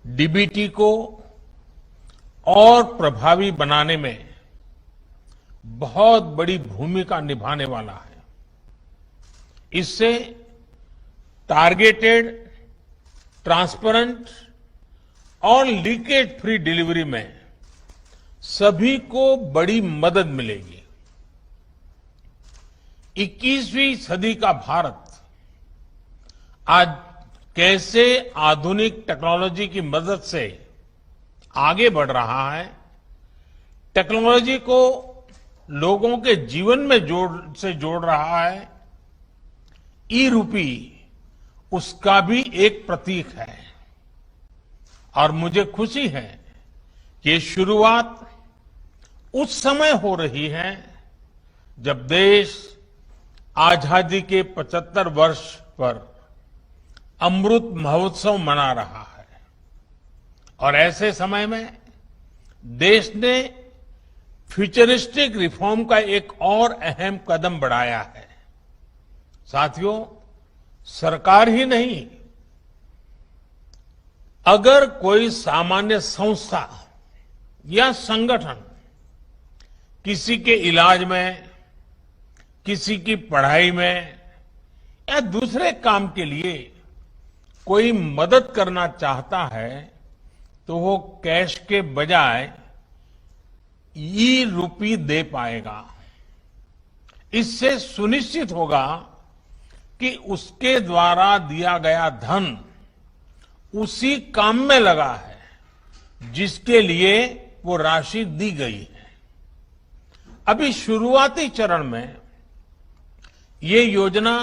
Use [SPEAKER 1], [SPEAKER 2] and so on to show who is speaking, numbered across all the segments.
[SPEAKER 1] DBT को और प्रभावी बनाने में बहुत बड़ी भूमिका निभाने वाला है। इससे टारगेटेड, ट्रांसपेरेंट और लीकेज फ्री डिलीवरी में सभी को बड़ी मदद मिलेगी। 21वीं सदी का भारत आज कैसे आधुनिक टेक्नोलॉजी की मदद से आगे बढ़ रहा है, टेक्नोलॉजी को लोगों के जीवन में जोड़ रहा है, ई-रूपी उसका भी एक प्रतीक है। और मुझे खुशी है कि ये शुरुआत उस समय हो रही है जब देश आजादी के 75 वर्ष पर अमृत महोत्सव मना रहा है। और ऐसे समय में देश ने फ्यूचरिस्टिक रिफॉर्म का एक और अहम कदम बढ़ाया है। साथियों, सरकार ही नहीं, अगर कोई सामान्य संस्था या संगठन किसी के इलाज में, किसी की पढ़ाई में या दूसरे काम के लिए कोई मदद करना चाहता है तो वो कैश के बजाय ई-रूपी दे पाएगा। इससे सुनिश्चित होगा कि उसके द्वारा दिया गया धन उसी काम में लगा है जिसके लिए वो राशि दी गई है। अभी शुरुआती चरण में ये योजना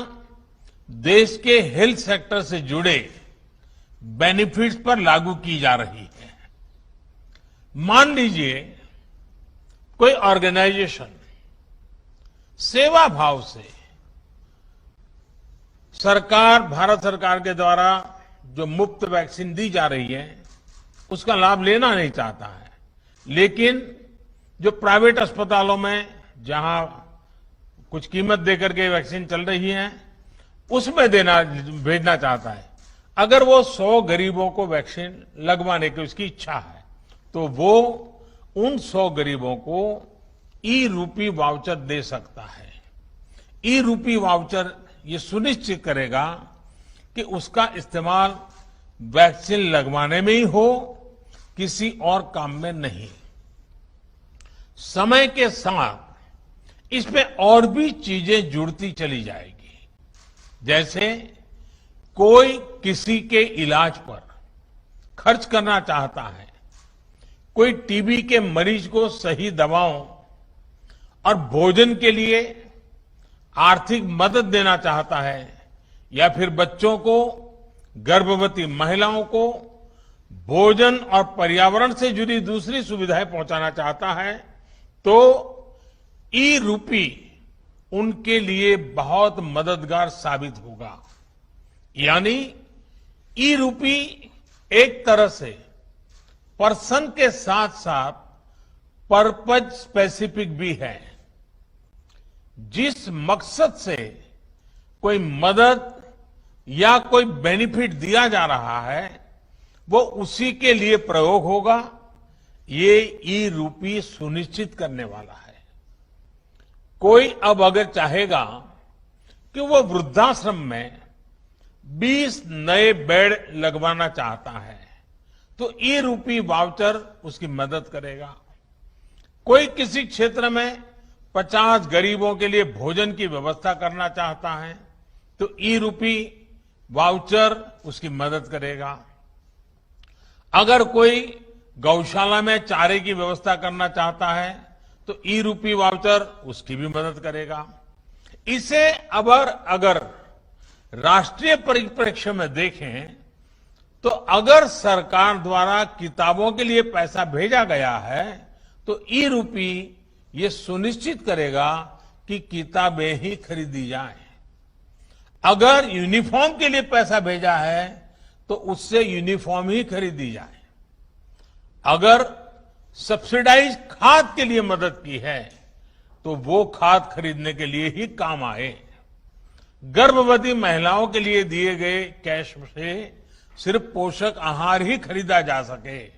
[SPEAKER 1] देश के हेल्थ सेक्टर से जुड़े बेनिफिट्स पर लागू की जा रही है। मान लीजिए कोई ऑर्गेनाइजेशन सेवा भाव से भारत सरकार के द्वारा जो मुफ्त वैक्सीन दी जा रही है उसका लाभ लेना नहीं चाहता है, लेकिन जो प्राइवेट अस्पतालों में जहां कुछ कीमत देकर के वैक्सीन चल रही है उसमें भेजना चाहता है। अगर वो 100 गरीबों को वैक्सीन लगवाने की उसकी इच्छा है तो वो उन 100 गरीबों को ई-रूपी वाउचर दे सकता है। ई-रूपी वाउचर ये सुनिश्चित करेगा कि उसका इस्तेमाल वैक्सीन लगवाने में ही हो, किसी और काम में नहीं। समय के साथ इसमें और भी चीजें जुड़ती चली जाएगी। जैसे कोई किसी के इलाज पर खर्च करना चाहता है, कोई टीबी के मरीज को सही दवाओं और भोजन के लिए आर्थिक मदद देना चाहता है, या फिर बच्चों को, गर्भवती महिलाओं को भोजन और पर्यावरण से जुड़ी दूसरी सुविधाएं पहुंचाना चाहता है, तो ई-रूपी उनके लिए बहुत मददगार साबित होगा। यानी ई-रूपी एक तरह से पर्सन के साथ साथ पर्पज स्पेसिफिक भी है। जिस मकसद से कोई मदद या कोई बेनिफिट दिया जा रहा है वो उसी के लिए प्रयोग होगा, ये ई-रूपी सुनिश्चित करने वाला है। कोई अब अगर चाहेगा कि वो वृद्धाश्रम में 20 नए बेड लगवाना चाहता है तो ई-रूपी वाउचर उसकी मदद करेगा। कोई किसी क्षेत्र में 50 गरीबों के लिए भोजन की व्यवस्था करना चाहता है तो ई-रूपी वाउचर उसकी मदद करेगा। अगर कोई गौशाला में चारे की व्यवस्था करना चाहता है तो ई-रूपी वाउचर उसकी भी मदद करेगा। इसे अगर राष्ट्रीय परिप्रेक्ष्य में देखें तो अगर सरकार द्वारा किताबों के लिए पैसा भेजा गया है तो ई-रूपी ये सुनिश्चित करेगा कि किताबें ही खरीदी जाएं। अगर यूनिफॉर्म के लिए पैसा भेजा है तो उससे यूनिफॉर्म ही खरीदी जाए। अगर सब्सिडाइज खाद के लिए मदद की है तो वो खाद खरीदने के लिए ही काम आए। गर्भवती महिलाओं के लिए दिए गए कैश से सिर्फ पोषक आहार ही खरीदा जा सके,